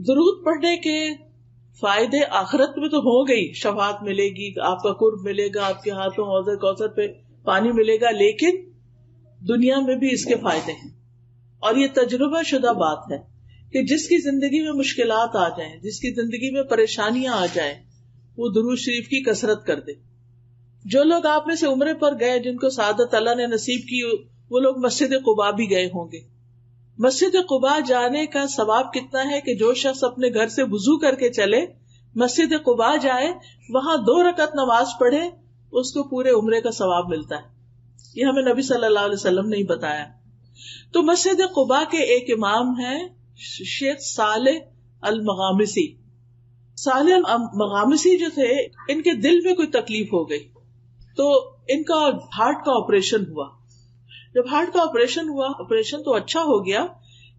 درود پڑھنے کے فائدے آخرت میں تو ہو گئی، شفاعت ملے گی، آپ کا قرب ملے گا، آپ کے ہاتھوں حوض کوثر پہ پانی ملے گا، لیکن دنیا میں بھی اس کے فائدے ہیں. اور یہ تجربہ شدہ بات ہے کہ جس کی زندگی میں مشکلات آ جائیں، جس کی زندگی میں پریشانیاں آ جائیں، وہ درود شریف کی کثرت کر دے. جو لوگ آپ میں سے عمرے پر گئے، جن کو سعادت اللہ نے نصیب کی، وہ لوگ مسجد قباء بھی گئے ہوں گے. مسجد قباء جانے کا ثواب کتنا ہے کہ جو شخص اپنے گھر سے وضو کر کے چلے، مسجد قباء جائے، وہاں 2 رکعت نماز پڑھے، اس کو پورے عمرے کا ثواب ملتا ہے. یہ ہمیں نبی صلی اللہ علیہ وسلم نے بتایا. تو مسجد قباء کے ایک امام ہیں شیخ صالح المغامسی. صالح المغامسی جو تھے، ان کے دل میں کوئی تکلیف ہو گئی تو ان کا ہارٹ کا آپریشن ہوا. جب ہارٹ کا آپریشن ہوا، آپریشن تو اچھا ہو گیا،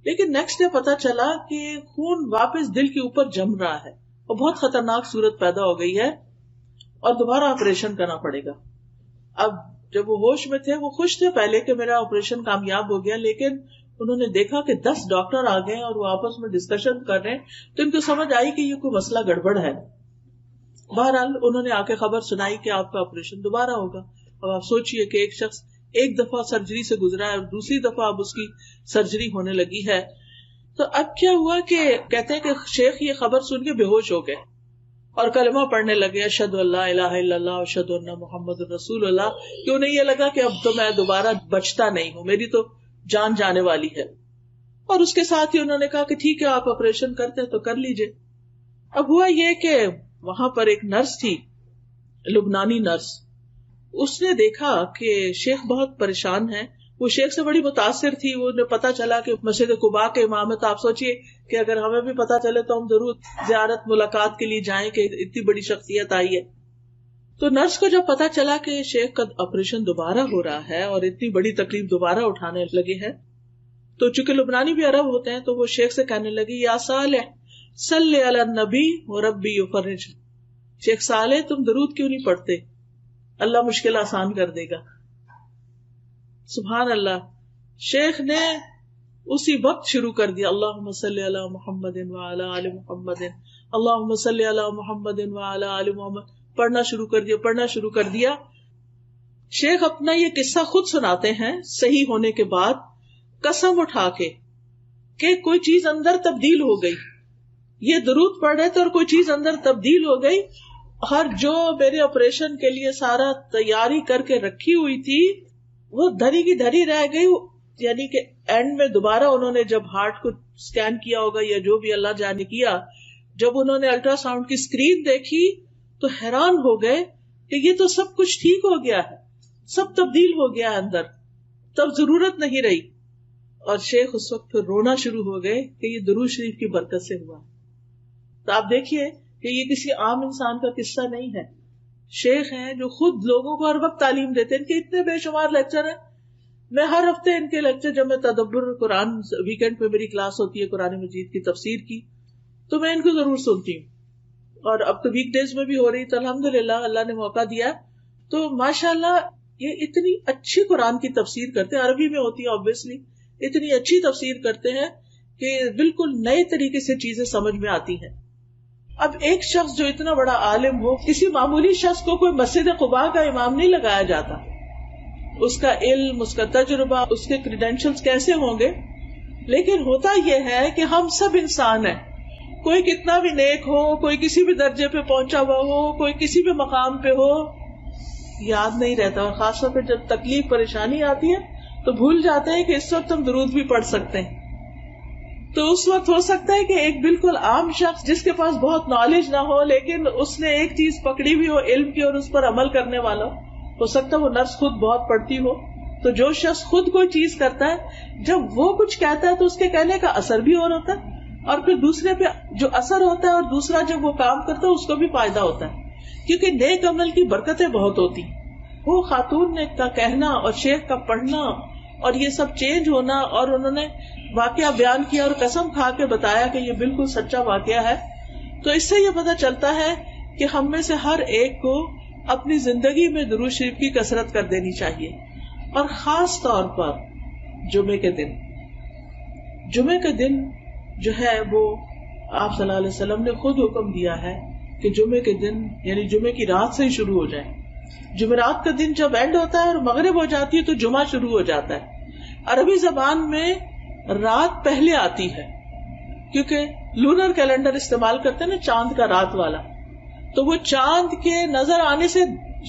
لیکن نیکسٹ ڈے پتا چلا کہ خون واپس دل کے اوپر جم رہا ہے اور بہت خطرناک صورت پیدا ہو گئی ہے اور دوبارہ آپریشن کرنا پڑے گا. اب جب وہ ہوش میں تھے، وہ خوش تھے پہلے کہ میرا آپریشن کامیاب ہو گیا، لیکن انہوں نے دیکھا کہ 10 ڈاکٹر آ گئے اور وہ آپس میں ڈسکشن کر رہے ہیں، تو ان کو سمجھ آئی کہ یہ کوئی مسئلہ گڑبڑ ہے. بہرحال انہوں نے آ کے خبر سنائی کہ آپ کا آپریشن دوبارہ ہوگا. اب آپ سوچئے کہ ایک شخص ایک دفعہ سرجری سے گزرا ہے اور دوسری دفعہ اب اس کی سرجری ہونے لگی ہے. تو اب کیا ہوا کہ کہتے ہیں کہ شیخ یہ خبر سن کے بے ہوش ہو گئے اور کلمہ پڑھنے لگے، اشہد ان لا الہ الا اللہ اشہد ان محمد رسول اللہ. کہ انہیں یہ لگا کہ اب تو میں دوبارہ بچتا نہیں ہوں، میری تو جان جانے والی ہے. اور اس کے ساتھ ہی انہوں نے کہا کہ ٹھیک ہے، آپ آپریشن کرتے تو کر لیجئے. اب ہوا یہ کہ وہاں پر ایک نرس تھی، لبنانی نرس. اس نے دیکھا کہ شیخ بہت پریشان ہے. وہ شیخ سے بڑی متاثر تھی. وہ پتا چلا کہ مسجد قباء کے امام ہے، تو آپ سوچئے کہ اگر ہمیں بھی پتا چلے تو ہم ضرور زیارت ملاقات کے لیے جائیں کہ اتنی بڑی شخصیت آئی ہے. تو نرس کو جب پتا چلا کہ شیخ کا آپریشن دوبارہ ہو رہا ہے اور اتنی بڑی تکلیف دوبارہ اٹھانے لگے ہیں، تو چونکہ لبنانی بھی عرب ہوتے ہیں تو وہ شیخ سے کہنے لگی، یا صالح صلی علی النبی وربی یفرج. شیخ صالح تم درود کیوں نہیں پڑھتے؟ اللہ مشکل آسان کر دے گا. سبحان اللہ. شیخ نے اسی وقت شروع کر دیا، اللہم صلی علی محمد وعلی آل محمد، اللہم صلی علی محمد وعلی آل محمد. پڑھنا شروع کر دیا. شیخ اپنا یہ قصہ خود سناتے ہیں صحیح ہونے کے بعد، قسم اٹھا کے کہ کوئی چیز اندر تبدیل ہو گئی. یہ درود پڑھ رہے تھے اور کوئی چیز اندر تبدیل ہو گئی، اور جو میرے آپریشن کے لیے سارا تیاری کر کے رکھی ہوئی تھی وہ دھری کی دھری رہ گئی. یعنی کہ اینڈ میں دوبارہ انہوں نے جب ہارٹ کو سکین کیا ہوگا یا جو بھی اللہ جانے کیا، جب انہوں نے الٹرا ساؤنڈ کی اسکرین دیکھی تو حیران ہو گئے کہ یہ تو سب کچھ ٹھیک ہو گیا ہے، سب تبدیل ہو گیا ہے اندر، تب ضرورت نہیں رہی. اور شیخ اس وقت پھر رونا شروع ہو گئے کہ یہ درود شریف کی برکت سے ہوا. تو آپ دیکھیے کہ یہ کسی عام انسان کا قصہ نہیں ہے. شیخ ہیں جو خود لوگوں کو ہر وقت تعلیم دیتے ہیں. ان کے اتنے بے شمار لیکچر ہیں. میں ہر ہفتے ان کے لیکچر، جب میں تدبر قرآن ویکینڈ پہ میری کلاس ہوتی ہے قرآن مجید کی تفسیر کی، تو میں ان کو ضرور سنتی ہوں. اور اب تو ویک ڈیز میں بھی ہو رہی، تو الحمدللہ اللہ نے موقع دیا. تو ماشاءاللہ یہ اتنی اچھی قرآن کی تفسیر کرتے ہیں، عربی میں ہوتی ہے آبویسلی، اتنی اچھی تفسیر کرتے ہیں کہ بالکل نئے طریقے سے چیزیں سمجھ میں آتی ہیں. اب ایک شخص جو اتنا بڑا عالم ہو، کسی معمولی شخص کو کوئی مسجد قباء کا امام نہیں لگایا جاتا. اس کا علم، اس کا تجربہ، اس کے کریڈینشلز کیسے ہوں گے. لیکن ہوتا یہ ہے کہ ہم سب انسان ہیں. کوئی کتنا بھی نیک ہو، کوئی کسی بھی درجے پہ پہنچا ہوا ہو، کوئی کسی بھی مقام پہ ہو، یاد نہیں رہتا. اور خاص طور پہ جب تکلیف پریشانی آتی ہے تو بھول جاتے ہیں کہ اس وقت ہم درود بھی پڑھ سکتے ہیں. تو اس وقت ہو سکتا ہے کہ ایک بالکل عام شخص جس کے پاس بہت نالج نہ ہو، لیکن اس نے ایک چیز پکڑی ہوئی ہو علم کی اور اس پر عمل کرنے والا ہو سکتا ہے وہ نرس خود بہت پڑھتی ہو. تو جو شخص خود کوئی چیز کرتا ہے، جب وہ کچھ کہتا ہے تو اس کے کہنے کا اثر بھی اور ہوتا ہے، اور پھر دوسرے پہ جو اثر ہوتا ہے اور دوسرا جب وہ کام کرتا ہے اس کو بھی فائدہ ہوتا ہے، کیونکہ نیک عمل کی برکتیں بہت ہوتی. وہ خاتون نے کا کہنا اور شیخ کا پڑھنا اور یہ سب چینج ہونا، اور انہوں نے واقعہ بیان کیا اور قسم کھا کے بتایا کہ یہ بالکل سچا واقعہ ہے. تو اس سے یہ پتہ چلتا ہے کہ ہم میں سے ہر ایک کو اپنی زندگی میں درود شریف کی کثرت کر دینی چاہیے. اور خاص طور پر جمعے کے دن جو ہے وہ آپ صلی اللہ علیہ وسلم نے خود حکم دیا ہے کہ جمعے کے دن یعنی جمعے کی رات سے ہی شروع ہو جائے. جمعرات کا دن جب اینڈ ہوتا ہے اور مغرب ہو جاتی ہے تو جمعہ شروع ہو جاتا ہے. عربی زبان میں رات پہلے آتی ہے کیونکہ لونر کیلنڈر استعمال کرتے ہیں نا, چاند کا رات والا, تو وہ چاند کے نظر آنے سے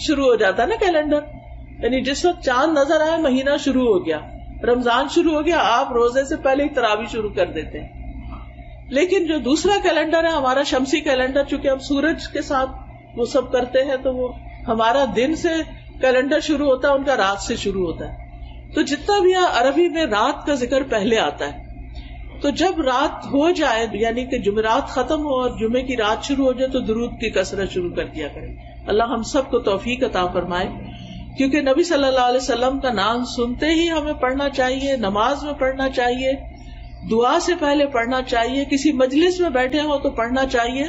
شروع ہو جاتا ہے نا کیلنڈر. یعنی جس وقت چاند نظر آئے مہینہ شروع ہو گیا, رمضان شروع ہو گیا, آپ روزے سے پہلے ہی تراویح شروع کر دیتے ہیں. لیکن جو دوسرا کیلنڈر ہے ہمارا شمسی کیلنڈر, چونکہ ہم سورج کے ساتھ وہ سب کرتے ہیں تو وہ ہمارا دن سے کیلنڈر شروع ہوتا ہے, ان کا رات سے شروع ہوتا ہے. تو جتنا بھی عربی میں رات کا ذکر پہلے آتا ہے. تو جب رات ہو جائے یعنی کہ جمعرات ختم ہو اور جمعے کی رات شروع ہو جائے تو درود کی کثرت شروع کر دیا کریں. اللہ ہم سب کو توفیق عطا فرمائے, کیونکہ نبی صلی اللہ علیہ وسلم کا نام سنتے ہی ہمیں پڑھنا چاہیے, نماز میں پڑھنا چاہیے, دعا سے پہلے پڑھنا چاہیے, کسی مجلس میں بیٹھے ہوں تو پڑھنا چاہیے.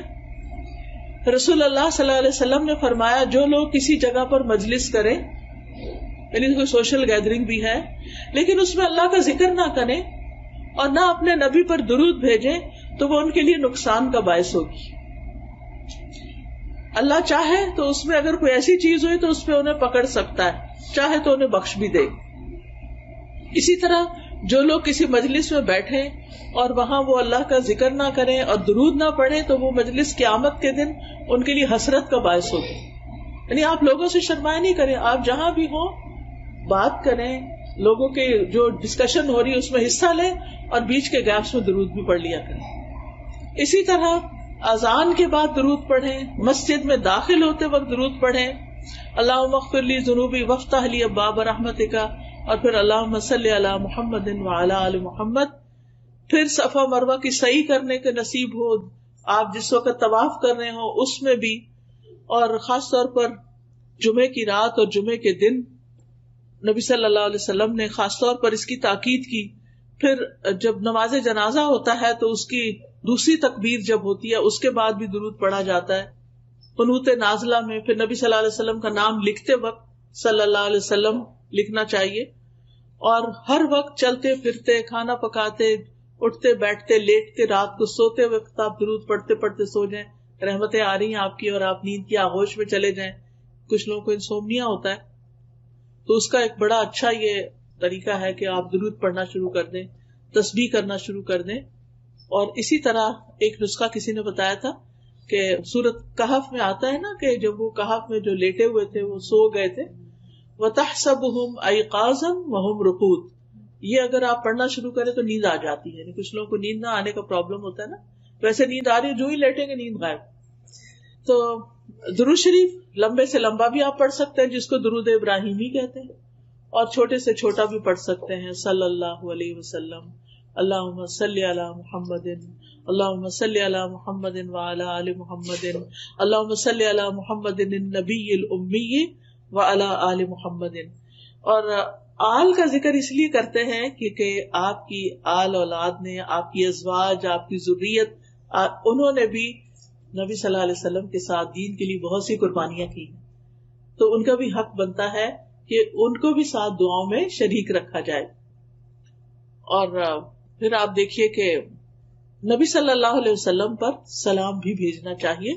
رسول اللہ صلی اللہ علیہ وسلم نے فرمایا جو لوگ کسی جگہ پر مجلس کریں, یعنی کوئی سوشل گیدرنگ بھی ہے, لیکن اس میں اللہ کا ذکر نہ کریں اور نہ اپنے نبی پر درود بھیجیں تو وہ ان کے لیے نقصان کا باعث ہوگی. اللہ چاہے تو اس میں اگر کوئی ایسی چیز ہوئی تو اس پہ انہیں پکڑ سکتا ہے, چاہے تو انہیں بخش بھی دے. اسی طرح جو لوگ کسی مجلس میں بیٹھے اور وہاں وہ اللہ کا ذکر نہ کریں اور درود نہ پڑھیں تو وہ مجلس قیامت کے دن ان کے لیے حسرت کا باعث ہوگی. یعنی آپ لوگوں سے شرمائے نہیں کریں, آپ جہاں بھی ہوں بات کریں, لوگوں کے جو ڈسکشن ہو رہی ہے اس میں حصہ لیں اور بیچ کے گیپس میں درود بھی پڑھ لیا کریں. اسی طرح اذان کے بعد درود پڑھیں, مسجد میں داخل ہوتے وقت درود پڑھیں, اللہم اغفر لی ذنوبی وافتح لی ابواب رحمتک, اور پھر اللہم صلی علی محمد وعلی آل محمد. پھر صفا مروہ کی سعی کرنے کے نصیب ہو, آپ جس وقت طواف کر رہے ہوں اس میں بھی, اور خاص طور پر جمعے کی رات اور جمعے کے دن نبی صلی اللہ علیہ وسلم نے خاص طور پر اس کی تاکید کی. پھر جب نماز جنازہ ہوتا ہے تو اس کی دوسری تکبیر جب ہوتی ہے اس کے بعد بھی درود پڑھا جاتا ہے. قنوت نازلہ میں پھر نبی صلی اللہ علیہ وسلم کا نام لکھتے وقت صلی اللہ علیہ وسلم لکھنا چاہیے, اور ہر وقت چلتے پھرتے, کھانا پکاتے, اٹھتے بیٹھتے, لیٹتے, رات کو سوتے وقت آپ درود پڑھتے پڑھتے سو جائیں, رحمتیں آ رہی ہیں آپ کی اور آپ نیند کی آغوش میں چلے جائیں. کچھ لوگوں کو انسومنیا ہوتا ہے تو اس کا ایک بڑا اچھا یہ طریقہ ہے کہ آپ درود پڑھنا شروع کر دیں, تسبیح کرنا شروع کر دیں. اور اسی طرح ایک نسخہ کسی نے بتایا تھا کہ سورۃ کہف میں آتا ہے نا کہ جب وہ کہف میں جو لیٹے ہوئے تھے وہ سو گئے تھے, وَتَحْسَبُهُمْ أَيْقَاظًا وَهُمْ رُقُودٌ, یہ اگر آپ پڑھنا شروع کریں تو نیند آ جاتی ہے. یعنی کچھ لوگوں کو نیند نہ آنے کا پرابلم ہوتا ہے نا, ویسے نیند آ رہی ہے جو ہی لیٹیں گے نیند غائب. تو درود شریف لمبے سے لمبا بھی آپ پڑھ سکتے ہیں جس کو درود ابراہیمی کہتے ہیں, اور چھوٹے سے چھوٹا بھی پڑھ سکتے ہیں, صلی اللہ علیہ وسلم, اللہم صلی علی محمد, اللہم صلی علی محمد وعلی آل محمد, اللہم صلی علی محمد النبی الامی وعلی آل محمد. اور آل کا ذکر اس لیے کرتے ہیں کیونکہ آپ کی آل اولاد نے, آپ کی ازواج, آپ کی ذریت, انہوں نے بھی نبی صلی اللہ علیہ وسلم کے ساتھ دین کے لیے بہت سی قربانیاں کی, تو ان کا بھی حق بنتا ہے کہ ان کو بھی ساتھ دعاؤں میں شریک رکھا جائے. اور پھر آپ دیکھیے کہ نبی صلی اللہ علیہ وسلم پر سلام بھی بھیجنا چاہیے,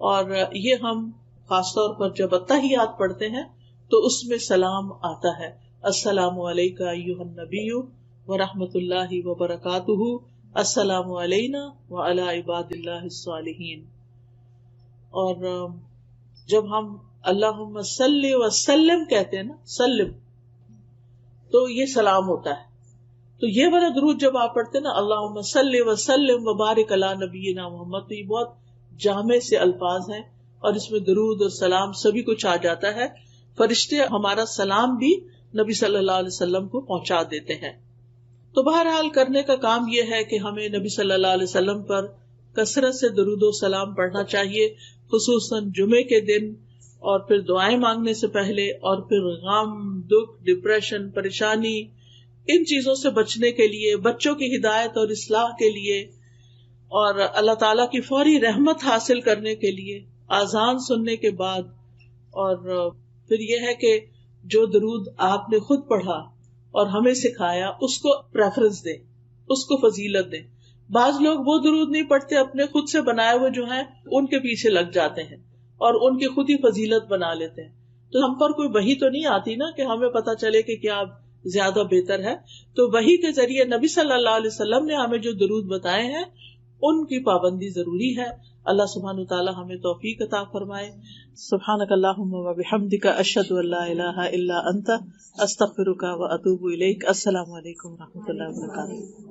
اور یہ ہم خاص طور پر جب التحیات پڑھتے ہیں تو اس میں سلام آتا ہے, السلام علیکہ ایھا النبی ورحمۃ اللہ وبرکاتہ, السلام علینا وعلی عباد اللہ الصالحین. اور جب ہم اللہم صلی وسلم کہتے ہیں نا, سلم, تو یہ سلام ہوتا ہے. تو یہ والا درود جب آپ پڑھتے ہیں نا, اللہم صلی وسلم وبارک علی نبینا محمد, تو یہ بہت جامع سے الفاظ ہیں اور اس میں درود اور سلام سبھی کچھ آ جاتا ہے. فرشتے ہمارا سلام بھی نبی صلی اللہ علیہ وسلم کو پہنچا دیتے ہیں. تو بہرحال کرنے کا کام یہ ہے کہ ہمیں نبی صلی اللہ علیہ وسلم پر کثرت سے درود و سلام پڑھنا چاہیے, خصوصاً جمعے کے دن, اور پھر دعائیں مانگنے سے پہلے, اور پھر غم, دکھ, ڈپریشن, پریشانی, ان چیزوں سے بچنے کے لیے, بچوں کی ہدایت اور اصلاح کے لیے, اور اللہ تعالیٰ کی فوری رحمت حاصل کرنے کے لیے آذان سننے کے بعد. اور پھر یہ ہے کہ جو درود آپ نے خود پڑھا اور ہمیں سکھایا اس کو پریفرنس دیں, اس کو فضیلت دیں. بعض لوگ وہ درود نہیں پڑھتے، اپنے خود سے بنائے ہوئے جو ہیں ان کے پیچھے لگ جاتے ہیں اور ان کی خود ہی فضیلت بنا لیتے ہیں. تو ہم پر کوئی وحی تو نہیں آتی نا کہ ہمیں پتا چلے کہ کیا زیادہ بہتر ہے. تو وحی کے ذریعے نبی صلی اللہ علیہ وسلم نے ہمیں جو درود بتائے ہیں ان کی پابندی ضروری ہے. اللہ سبحانہ وتعالی ہمیں توفیق عطا فرمائے. سبحانک اللہم و بحمدک، اشہد ان لا الہ الا انت، استغفرک و اتوب الیک. السلام علیکم و رحمۃ اللہ وبرکاتہ.